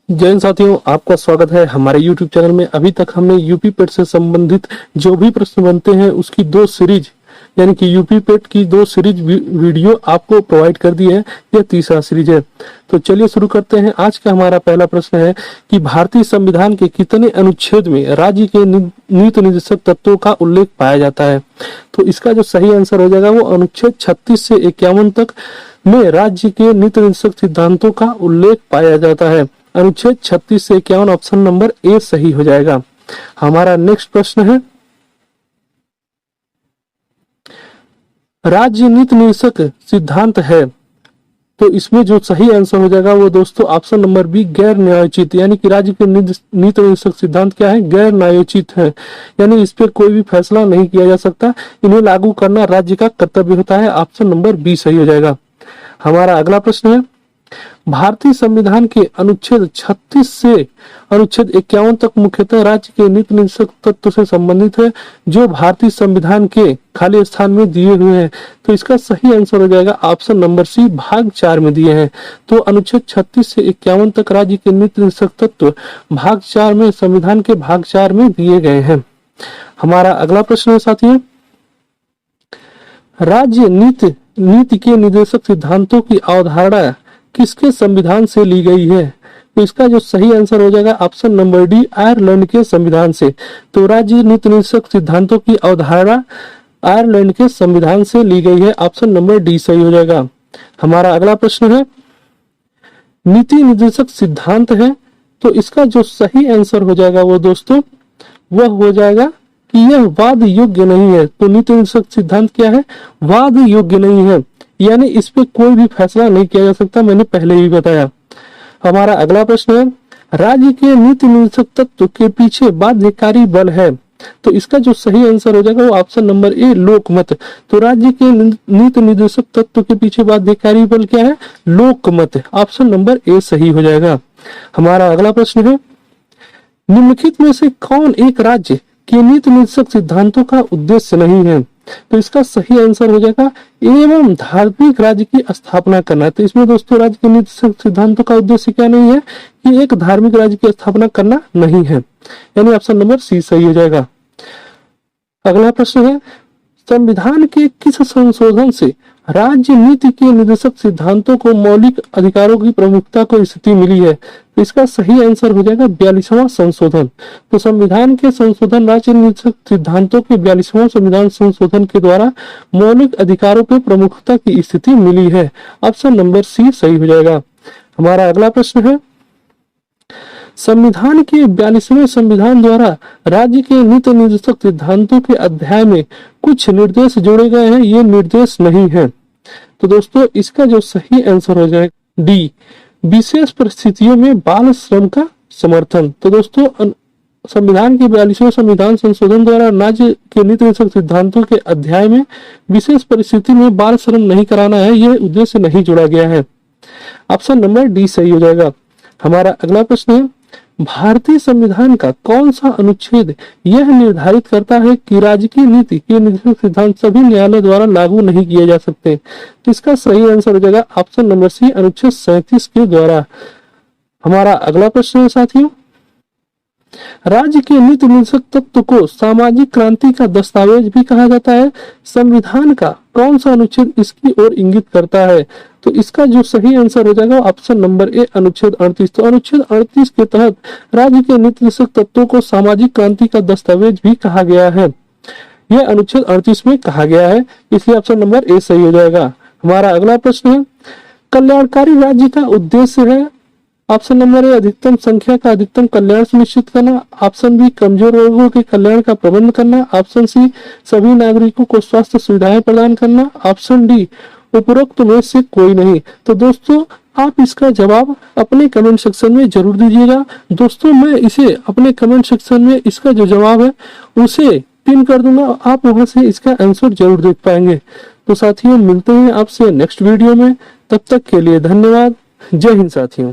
जय हिंद साथियों, आपका स्वागत है हमारे YouTube चैनल में। अभी तक हमने यूपी पेट से संबंधित जो भी प्रश्न बनते हैं उसकी दो सीरीज यानी कि यूपी पेट की दो सीरीज वीडियो आपको प्रोवाइड कर दी है। यह तीसरा सीरीज है। तो चलिए शुरू करते हैं। आज का हमारा पहला प्रश्न है कि भारतीय संविधान के कितने अनुच्छेद में राज्य के नीति निर्देशक तत्वों का उल्लेख पाया जाता है। तो इसका जो सही आंसर हो जाएगा वो अनुच्छेद 36 से 51 तक में राज्य के नीति निर्देशक सिद्धांतों का उल्लेख पाया जाता है। अनुच्छेद 36 से 51 ऑप्शन नंबर ए सही हो जाएगा। हमारा नेक्स्ट प्रश्न है, राज्य नीति निर्देशक सिद्धांत है। तो इसमें जो सही आंसर हो जाएगा वो दोस्तों ऑप्शन नंबर बी गैर न्यायोचित, यानी कि राज्य के नीति निर्देशक सिद्धांत क्या है, गैर न्यायोचित है, यानी इस पे कोई भी फैसला नहीं किया जा सकता। इन्हें लागू करना राज्य का कर्तव्य होता है। ऑप्शन नंबर बी सही हो जाएगा। हमारा अगला प्रश्न है, भारतीय संविधान के अनुच्छेद 36 से अनुच्छेद 51 तक मुख्यतः राज्य के नीति निर्देशक तत्व से संबंधित है जो भारतीय संविधान के खाली स्थान में दिए हुए हैं। तो इसका सही आंसर हो जाएगा ऑप्शन नंबर सी भाग 4 में दिए हैं। तो अनुच्छेद 36 से 51 तक राज्य के नीति निर्देशक तत्व भाग 4 में, संविधान के भाग 4 में दिए गए हैं। हमारा अगला प्रश्न है साथियों, राज्य नीति के निर्देशक सिद्धांतों की अवधारणा किसके संविधान से ली गई है। तो इसका जो सही आंसर हो जाएगा ऑप्शन नंबर डी आयरलैंड के संविधान से। तो राज्य नीति निर्देशक सिद्धांतों की अवधारणा आयरलैंड के संविधान से ली गई है। ऑप्शन नंबर डी सही हो जाएगा। हमारा अगला प्रश्न है, नीति निर्देशक सिद्धांत है। तो इसका जो सही आंसर हो जाएगा वो दोस्तों वह हो जाएगा कि यह वाद योग्य नहीं है। तो नीति निर्देशक सिद्धांत क्या है, वाद योग्य नहीं है, यानी इस पे कोई भी फैसला नहीं किया जा सकता, मैंने पहले ही बताया। हमारा अगला प्रश्न है, राज्य के नीति निर्देशक तत्व के पीछे बाध्यकारी बल है। तो इसका जो सही आंसर हो जाएगा वो ऑप्शन नंबर ए लोकमत। तो राज्य के नीति निर्देशक तत्व के पीछे बाध्यकारी बल क्या है, लोकमत। ऑप्शन नंबर ए सही हो जाएगा। हमारा अगला प्रश्न है, निम्नलिखित में से कौन एक राज्य के नीति निर्देशक सिद्धांतों का उद्देश्य नहीं है। तो इसका सही आंसर हो जाएगा एवं धार्मिक राज्य की स्थापना करना। तो इसमें दोस्तों राज्य के नीति सिद्धांतों का उद्देश्य क्या नहीं है कि एक धार्मिक राज्य की स्थापना करना नहीं है, यानी ऑप्शन नंबर सी सही हो जाएगा। अगला प्रश्न है, संविधान के किस संशोधन से राज्य नीति के निर्देशक सिद्धांतों को मौलिक अधिकारों की प्रमुखता को स्थिति मिली है। तो इसका सही आंसर हो जाएगा 42वां संशोधन। तो संविधान के संशोधन राज्य निर्देशक सिद्धांतों के 42वां संविधान संशोधन के द्वारा मौलिक अधिकारों पे प्रमुखता की स्थिति मिली है। ऑप्शन नंबर सी सही हो जाएगा। हमारा अगला प्रश्न है, संविधान के 42वें संविधान द्वारा राज्य के नीति निर्देशक सिद्धांतों के अध्याय में कुछ निर्देश जोड़े गए हैं, ये निर्देश नहीं है। तो दोस्तों इसका जो सही आंसर हो जाएगा डी विशेष परिस्थितियों में बाल श्रम का समर्थन। तो दोस्तों संविधान के 42वें संविधान संशोधन द्वारा राज्य के नीति निर्देशक सिद्धांतों के अध्याय में विशेष परिस्थिति में बाल श्रम नहीं कराना है, यह उद्देश्य नहीं जोड़ा गया है। ऑप्शन नंबर डी सही हो जाएगा। हमारा अगला प्रश्न है, भारतीय संविधान का कौन सा अनुच्छेद यह निर्धारित करता है कि राज्य की नीति के निर्देशक सिद्धांत सभी न्यायालय द्वारा लागू नहीं किए जा सकते। तो इसका सही आंसर हो जाएगा ऑप्शन नंबर सी अनुच्छेद 37 के द्वारा। हमारा अगला प्रश्न है साथियों, राज्य के नीति निर्देशक तत्व को सामाजिक क्रांति का दस्तावेज भी कहा जाता है। संविधान का कौन सा अनुच्छेद इसकी ओर इंगित करता है। तो इसका जो सही आंसर हो जाएगा ऑप्शन नंबर ए अनुच्छेद 38। तो अनुच्छेद 38 के तहत राज्य के नीति निर्देशक तत्वों को सामाजिक क्रांति का दस्तावेज भी कहा गया है। यह अनुच्छेद 38 में कहा गया है, इसलिए ऑप्शन नंबर ए सही हो जाएगा। हमारा अगला प्रश्न है, कल्याणकारी राज्य का उद्देश्य है। ऑप्शन नंबर ए अधिकतम संख्या का अधिकतम कल्याण सुनिश्चित करना। ऑप्शन बी कमजोर वर्गों के कल्याण का प्रबंध करना। ऑप्शन सी सभी नागरिकों को स्वास्थ्य सुविधाएं प्रदान करना। ऑप्शन डी उपरोक्त में से कोई नहीं। तो दोस्तों आप इसका जवाब अपने कमेंट सेक्शन में जरूर दीजिएगा। दोस्तों मैं इसे अपने कमेंट सेक्शन में इसका जो जवाब है उसे पिन कर दूंगा, आप वहां से इसका आंसर जरूर देख पाएंगे। तो साथियों मिलते हैं आपसे नेक्स्ट वीडियो में, तब तक के लिए धन्यवाद। जय हिंद साथियों।